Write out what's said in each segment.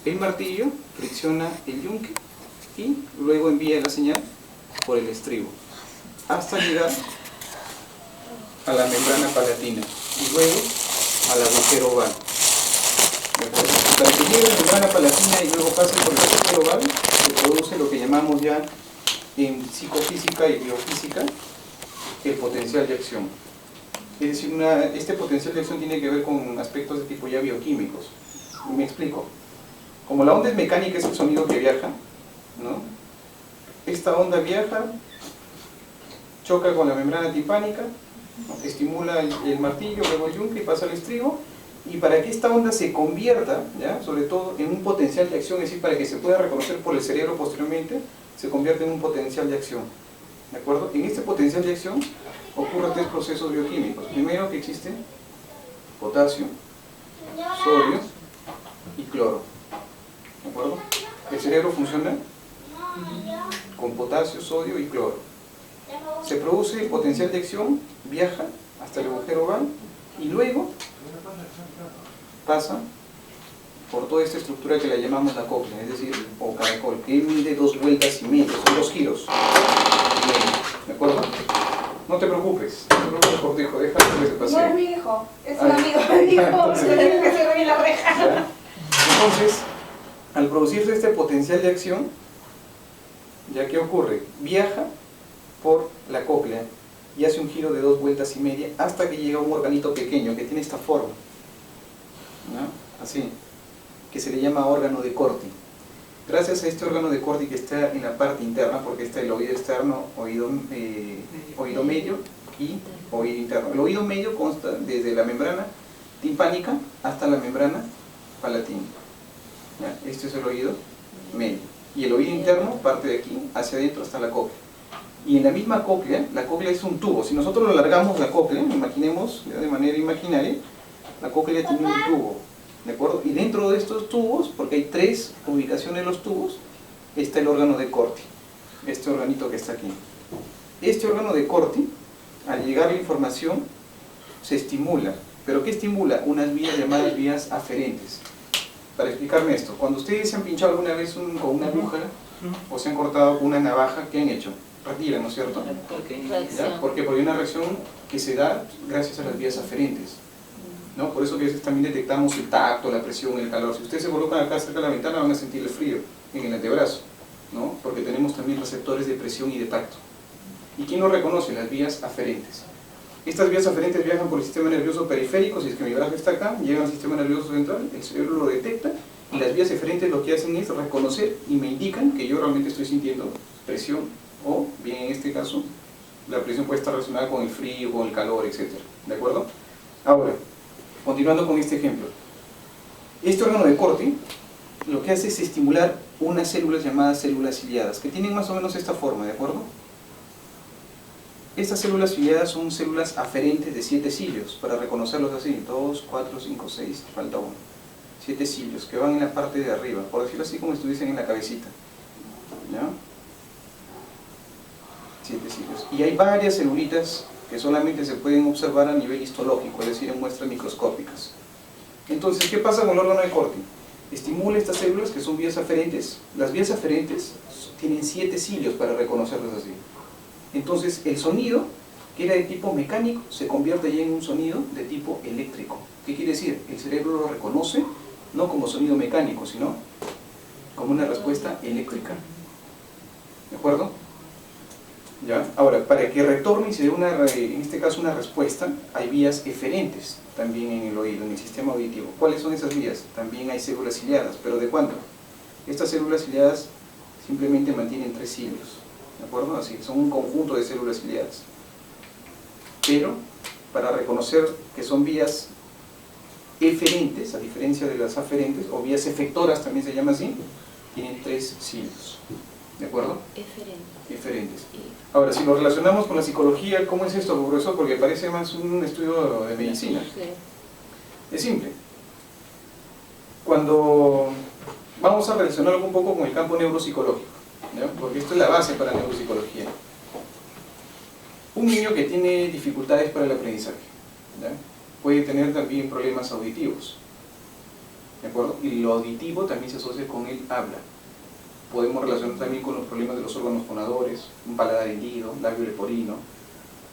El martillo fricciona el yunque y luego envía la señal por el estribo hasta llegar a la membrana palatina y luego al agujero oval. Para que llegue a la membrana palatina y luego pase por el agujero oval, se produce lo que llamamos ya en psicofísica y biofísica el potencial de acción. Es decir, este potencial de acción tiene que ver con aspectos de tipo ya bioquímicos. Me explico. Como la onda es mecánica, es el sonido que viaja, ¿no? Esta onda viaja, choca con la membrana timpánica, ¿no? Estimula el martillo, luego el yunque y pasa al estribo. Y para que esta onda se convierta, ¿ya?, sobre todo en un potencial de acción, es decir, para que se pueda reconocer por el cerebro posteriormente, se convierte en un potencial de acción. ¿De acuerdo? En este potencial de acción ocurren tres procesos bioquímicos. Primero, que existe potasio, sodio y cloro. ¿De acuerdo? El cerebro funciona con potasio, sodio y cloro. Se produce el potencial de acción, viaja hasta el agujero oval y luego pasa por toda esta estructura que la llamamos la cóclea, es decir, o caracol, que mide 2 vueltas y media, son 2 giros. ¿De acuerdo? No te preocupes, Cortijo, déjalo que se pase. No es mi hijo, es un amigo de mi hijo, se ve en la oreja. ¿Ya? Entonces, al producirse este potencial de acción, ¿ya qué ocurre? Viaja por la cóclea y hace un giro de 2 vueltas y media hasta que llega a un organito pequeño que tiene esta forma, ¿no? Así, que se le llama órgano de Corti. Gracias a este órgano de Corti que está en la parte interna, porque está el oído externo, oído medio y oído interno. El oído medio consta desde la membrana timpánica hasta la membrana palatina. ¿Ya? Este es el oído medio. Y el oído interno parte de aquí hacia adentro hasta la cóclea. Y en la misma cóclea, la cóclea es un tubo. Si nosotros lo alargamos la cóclea, imaginemos de manera imaginaria, la cóclea tiene un tubo. ¿De acuerdo? Y dentro de estos tubos, porque hay 3 ubicaciones de los tubos, está el órgano de Corti, este organito que está aquí. Este órgano de Corti, al llegar la información, se estimula. ¿Pero qué estimula? Unas vías llamadas vías aferentes. Para explicarme esto, cuando ustedes se han pinchado alguna vez con una aguja o se han cortado con una navaja, ¿qué han hecho? Retiran, ¿no es cierto? ¿Ya? ¿Por qué? Porque hay una reacción que se da gracias a las vías aferentes, ¿no? Por eso que a veces también detectamos el tacto, la presión, el calor. Si ustedes se colocan acá cerca de la ventana van a sentir el frío en el antebrazo, ¿no? Porque tenemos también receptores de presión y de tacto. ¿Y quién lo reconoce? Las vías aferentes. Estas vías aferentes viajan por el sistema nervioso periférico, si es que mi brazo está acá, llegan al sistema nervioso central, el cerebro lo detecta y las vías aferentes lo que hacen es reconocer y me indican que yo realmente estoy sintiendo presión o, bien en este caso, la presión puede estar relacionada con el frío, con el calor, etc. ¿De acuerdo? Ahora, continuando con este ejemplo. Este órgano de Corti lo que hace es estimular unas células llamadas células ciliadas, que tienen más o menos esta forma, ¿de acuerdo? Estas células ciliadas son células aferentes de 7 cilios, para reconocerlos así, 2, 4, 5, 6, falta 1. 7 cilios, que van en la parte de arriba, por decirlo así como estuviesen en la cabecita. ¿Ya? 7 cilios. Y hay varias celulitas que solamente se pueden observar a nivel histológico, es decir, en muestras microscópicas. Entonces, ¿qué pasa con el órgano de Corti? Estimula estas células que son vías aferentes. Las vías aferentes tienen 7 cilios para reconocerlas así. Entonces, el sonido, que era de tipo mecánico, se convierte ya en un sonido de tipo eléctrico. ¿Qué quiere decir? El cerebro lo reconoce no como sonido mecánico, sino como una respuesta eléctrica. ¿De acuerdo? ¿Ya? Ahora, para que retorne y se dé en este caso una respuesta, hay vías eferentes también en el oído, en el sistema auditivo. ¿Cuáles son esas vías? También hay células ciliadas, pero ¿de cuánto? Estas células ciliadas simplemente mantienen 3 cilios, ¿de acuerdo? Así, son un conjunto de células ciliadas. Pero, para reconocer que son vías eferentes, a diferencia de las aferentes, o vías efectoras también se llama así, tienen 3 cilios. ¿De acuerdo? Eferentes. Ahora, si lo relacionamos con la psicología, ¿cómo es esto, profesor? Porque parece más un estudio de medicina. Es simple. Cuando vamos a relacionarlo un poco con el campo neuropsicológico, ¿ya? Porque esto es la base para la neuropsicología. Un niño que tiene dificultades para el aprendizaje, ¿ya? Puede tener también problemas auditivos. ¿de acuerdo? Y lo auditivo también se asocia con el habla. Podemos relacionar también con los problemas de los órganos fonadores, un paladar hendido, labio leporino,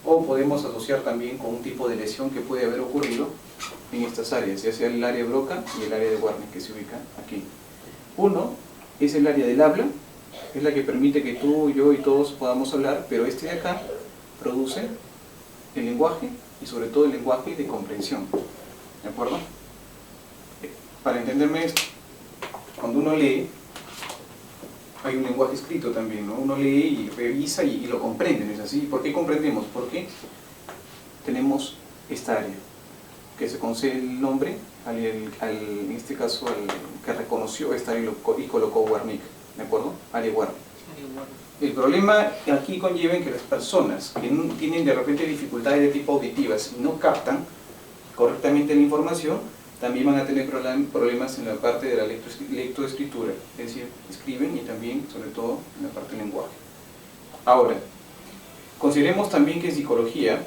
o podemos asociar también con un tipo de lesión que puede haber ocurrido en estas áreas, ya sea el área de Broca y el área de Wernicke, que se ubica aquí. Uno es el área del habla, es la que permite que tú, yo y todos podamos hablar, pero este de acá produce el lenguaje y sobre todo el lenguaje de comprensión, ¿de acuerdo? Para entenderme esto, cuando uno lee, hay un lenguaje escrito también, ¿no? Uno lee y revisa y lo comprende, ¿no es así? ¿Por qué comprendemos? Porque tenemos esta área, que se concede el nombre, en este caso, al que reconoció esta área y colocó Wernicke, ¿de acuerdo? Área Wernicke. El problema aquí conlleva en que las personas que tienen de repente dificultades de tipo auditivas y no captan correctamente la información, también van a tener problemas en la parte de la lectoescritura, es decir, escriben y también, sobre todo, en la parte del lenguaje. Ahora, consideremos también que en psicología,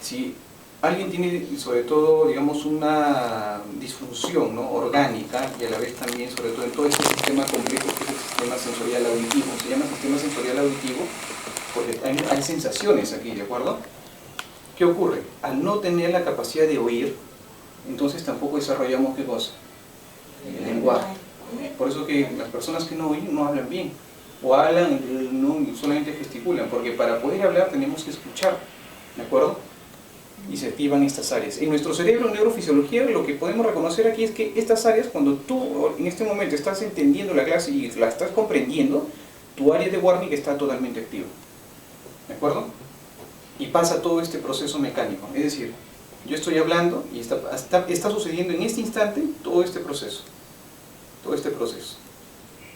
si alguien tiene, sobre todo, digamos, una disfunción, ¿no?, orgánica, y a la vez también, sobre todo, en todo este sistema complejo que es el sistema sensorial auditivo, se llama sistema sensorial auditivo porque hay sensaciones aquí, ¿de acuerdo? ¿Qué ocurre? Al no tener la capacidad de oír, entonces tampoco desarrollamos, ¿qué cosa? El lenguaje. Por eso que las personas que no oyen no hablan bien, o hablan, no solamente gesticulan, porque para poder hablar tenemos que escuchar, ¿de acuerdo? Y se activan estas áreas. En nuestro cerebro, en neurofisiología, lo que podemos reconocer aquí es que estas áreas, cuando tú en este momento estás entendiendo la clase y la estás comprendiendo, tu área de Wernicke está totalmente activa, ¿de acuerdo? Y pasa todo este proceso mecánico, es decir, yo estoy hablando y está sucediendo en este instante todo este proceso,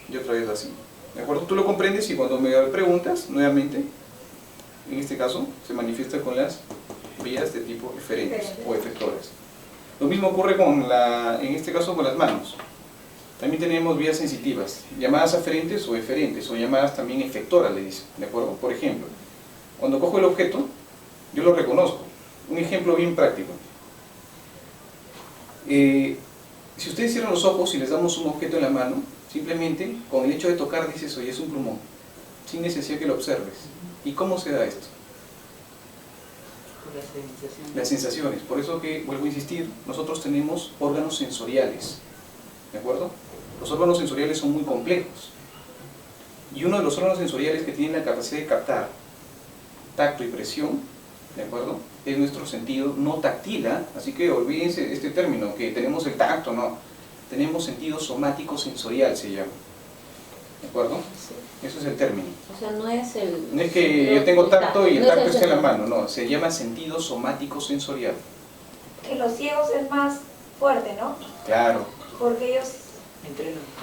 y otra vez así, ¿de acuerdo? Tú lo comprendes y cuando me preguntas, nuevamente, en este caso, se manifiesta con las vías de tipo eferentes o efectoras. Lo mismo ocurre en este caso con las manos. También tenemos vías sensitivas, llamadas aferentes o eferentes, o llamadas también efectoras, le dicen, ¿de acuerdo? Por ejemplo, cuando cojo el objeto, yo lo reconozco. Un ejemplo bien práctico. Si ustedes cierran los ojos y les damos un objeto en la mano, simplemente con el hecho de tocar dices, oye, es un plumón, sin necesidad que lo observes. ¿Y cómo se da esto? Las sensaciones. Por eso que, vuelvo a insistir, nosotros tenemos órganos sensoriales, ¿de acuerdo? Los órganos sensoriales son muy complejos. Y uno de los órganos sensoriales que tiene la capacidad de captar tacto y presión, ¿de acuerdo?, es nuestro sentido no táctil, así que olvídense este término, que tenemos el tacto, no. Tenemos sentido somático sensorial, se llama. ¿De acuerdo? Sí. Eso es el término. O sea, no es el... No es que yo tengo tacto y el tacto está en la mano, no. Se llama sentido somático sensorial. Que los ciegos es más fuerte, ¿no? Claro. Porque ellos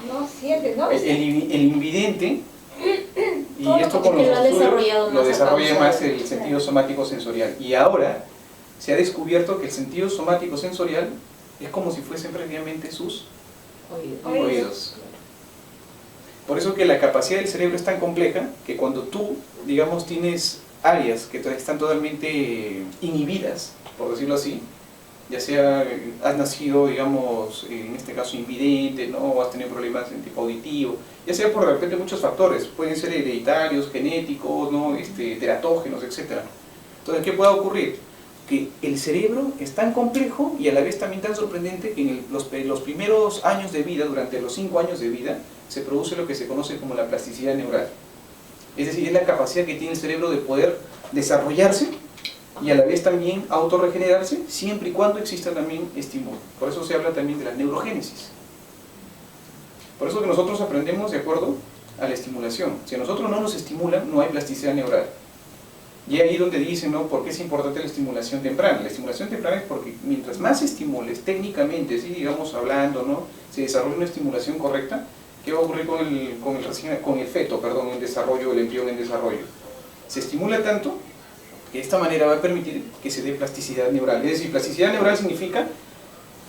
no sienten, ¿no? El invidente, y esto con los estudios lo desarrolla más el sentido somático sensorial. Y ahora se ha descubierto que el sentido somático sensorial es como si fuesen previamente sus oídos. Por eso que la capacidad del cerebro es tan compleja que cuando tú, digamos, tienes áreas que están totalmente inhibidas, por decirlo así, ya sea has nacido, digamos, en este caso invidente, ¿no?, o has tenido problemas en tipo auditivo, ya sea por de repente muchos factores, pueden ser hereditarios, genéticos, ¿no?, teratógenos, etc. Entonces, ¿qué puede ocurrir? Que el cerebro es tan complejo y a la vez también tan sorprendente que en los primeros años de vida, durante los 5 años de vida, se produce lo que se conoce como la plasticidad neural. Es decir, es la capacidad que tiene el cerebro de poder desarrollarse y a la vez también autorregenerarse, siempre y cuando exista también estímulo. Por eso se habla también de la neurogénesis. Por eso que nosotros aprendemos de acuerdo a la estimulación. Si a nosotros no nos estimulan, no hay plasticidad neural. Y ahí donde dicen, ¿no?, ¿por qué es importante la estimulación temprana? La estimulación temprana es porque mientras más estimules técnicamente, ¿sí?, digamos hablando, ¿no?, se desarrolla una estimulación correcta, ¿qué va a ocurrir con el feto, perdón, en desarrollo, el embrión en desarrollo? Se estimula tanto que de esta manera va a permitir que se dé plasticidad neural. Es decir, plasticidad neural significa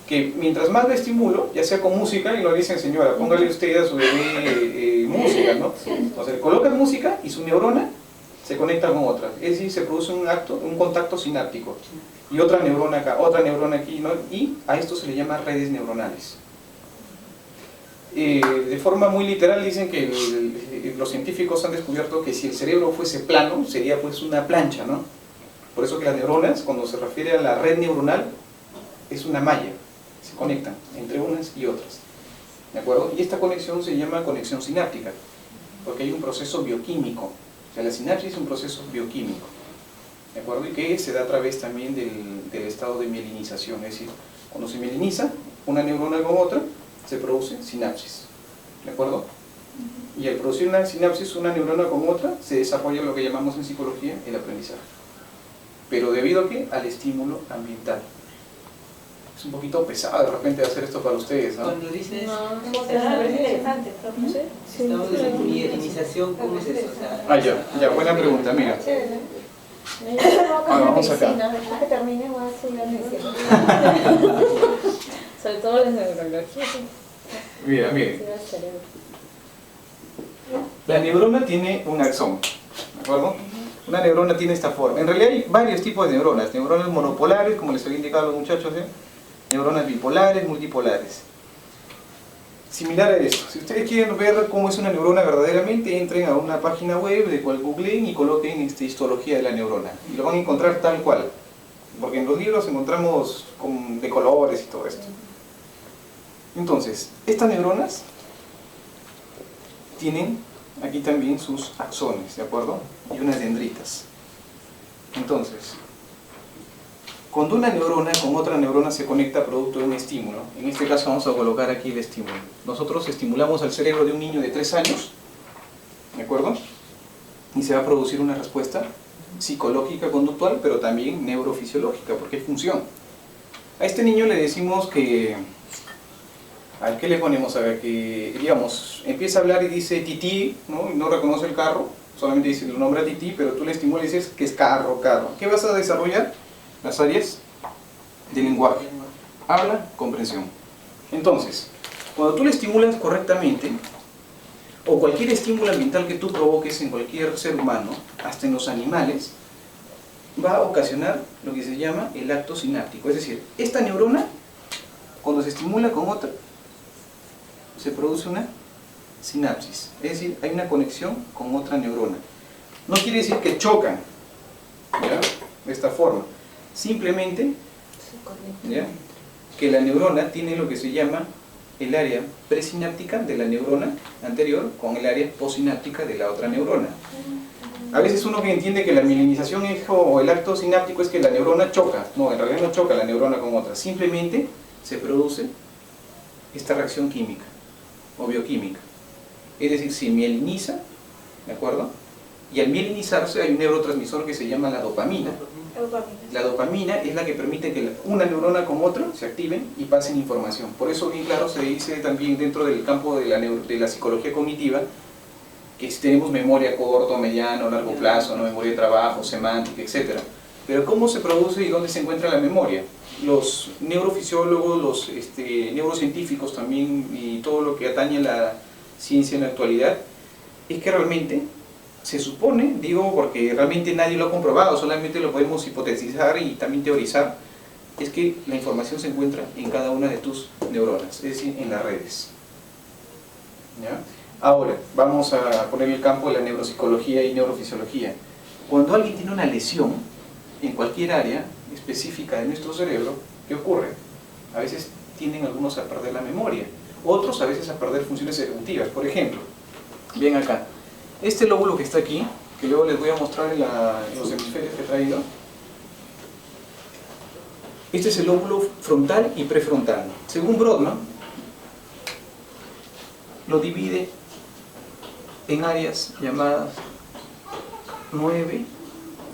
que mientras más lo estimulo, ya sea con música, y lo dicen, señora, póngale usted a su bebé música, ¿no? Entonces le colocan música y su neurona se conecta con otra, es decir, se produce un contacto sináptico, y otra neurona acá, otra neurona aquí, ¿no?, y a esto se le llama redes neuronales. de forma muy literal dicen que los científicos han descubierto que si el cerebro fuese plano, sería pues una plancha, ¿no? Por eso que las neuronas, cuando se refiere a la red neuronal, es una malla, se conectan entre unas y otras, ¿de acuerdo? Y esta conexión se llama conexión sináptica, porque hay un proceso bioquímico, o sea, la sinapsis es un proceso bioquímico, ¿de acuerdo? Y que se da a través también del estado de mielinización, es decir, cuando se mieliniza una neurona con otra, se produce sinapsis, ¿de acuerdo? Y al producir una sinapsis, una neurona con otra, se desarrolla lo que llamamos en psicología el aprendizaje. ¿Pero debido a qué? Al estímulo ambiental. Es un poquito pesado de repente hacer esto para ustedes, ¿no? Cuando dices, No, me parece interesante, ¿no? estamos en mielinización, ¿cómo es eso? O sea, Ya, buena pregunta, mira. Chévere. Vamos acá. Después que termine voy a estudiar medicina. Sobre todo la neurología. Mira. La neurona tiene un axón, ¿de acuerdo? Una neurona tiene esta forma. En realidad hay varios tipos de neuronas. Neuronas monopolares, como les había indicado a los muchachos, ¿eh? Neuronas bipolares, multipolares. Similar a esto. Si ustedes quieren ver cómo es una neurona verdaderamente, entren a una página web de cual googleen y coloquen histología de la neurona. Y lo van a encontrar tal cual. Porque en los libros encontramos de colores y todo esto. Entonces, estas neuronas tienen aquí también sus axones, ¿de acuerdo? Y unas dendritas. Entonces, cuando una neurona con otra neurona se conecta producto de un estímulo, en este caso vamos a colocar aquí el estímulo. Nosotros estimulamos al cerebro de un niño de 3 años, ¿de acuerdo? Y se va a producir una respuesta psicológica conductual, pero también neurofisiológica, porque hay función. A este niño le decimos que... ¿A qué le ponemos? A ver, que, digamos, empieza a hablar y dice tití, ¿no? Y no reconoce el carro, solamente dice el nombre a tití, pero tú le estimulas y dices que es carro. ¿Qué vas a desarrollar? Las áreas de lenguaje. Habla, comprensión. Entonces, cuando tú le estimulas correctamente, o cualquier estímulo ambiental que tú provoques en cualquier ser humano, hasta en los animales, va a ocasionar lo que se llama el acto sináptico. Es decir, esta neurona, cuando se estimula con otra, se produce una sinapsis, es decir, hay una conexión con otra neurona. No quiere decir que chocan, ¿ya? De esta forma, simplemente, ¿ya?, que la neurona tiene lo que se llama el área presináptica de la neurona anterior con el área postsináptica de la otra neurona. A veces uno que entiende que la mielinización o el acto sináptico es que la neurona choca. No, en realidad no choca la neurona con otra, simplemente se produce esta reacción química o bioquímica. Es decir, se mieliniza, ¿de acuerdo? Y al mielinizarse hay un neurotransmisor que se llama la dopamina. La dopamina es la que permite que una neurona con otra se activen y pasen información. Por eso, bien claro, se dice también dentro del campo de la psicología cognitiva que tenemos memoria a corto, mediano, largo plazo, ¿no? Memoria de trabajo, semántica, etc. Pero ¿cómo se produce y dónde se encuentra la memoria? Los neurofisiólogos, los neurocientíficos también y todo lo que atañe a la ciencia en la actualidad es que realmente se supone, digo porque realmente nadie lo ha comprobado, solamente lo podemos hipotetizar y también teorizar, es que la información se encuentra en cada una de tus neuronas, es decir, en las redes. ¿Ya? Ahora, vamos a poner el campo de la neuropsicología y neurofisiología. Cuando alguien tiene una lesión en cualquier área específica de nuestro cerebro, ¿qué ocurre? A veces tienden algunos a perder la memoria, otros a veces a perder funciones ejecutivas. Por ejemplo, ven acá, este lóbulo que está aquí, que luego les voy a mostrar en los hemisferios que he traído, este es el lóbulo frontal y prefrontal. Según Brodmann, lo divide en áreas llamadas 9,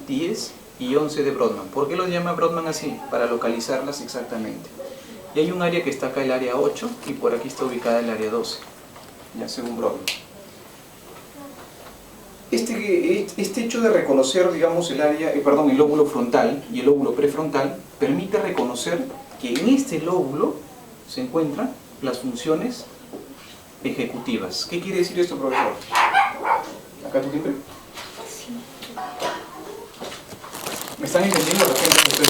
10 y 11 de Brodmann. ¿Por qué los llama Brodmann así? Para localizarlas exactamente. Y hay un área que está acá, el área 8, y por aquí está ubicada el área 12, ya según Brodmann. Este hecho de reconocer, digamos, el lóbulo frontal y el lóbulo prefrontal permite reconocer que en este lóbulo se encuentran las funciones ejecutivas. ¿Qué quiere decir esto, profesor? ¿Acá tu timbre? Sí. ¿Me están entendiendo la gente?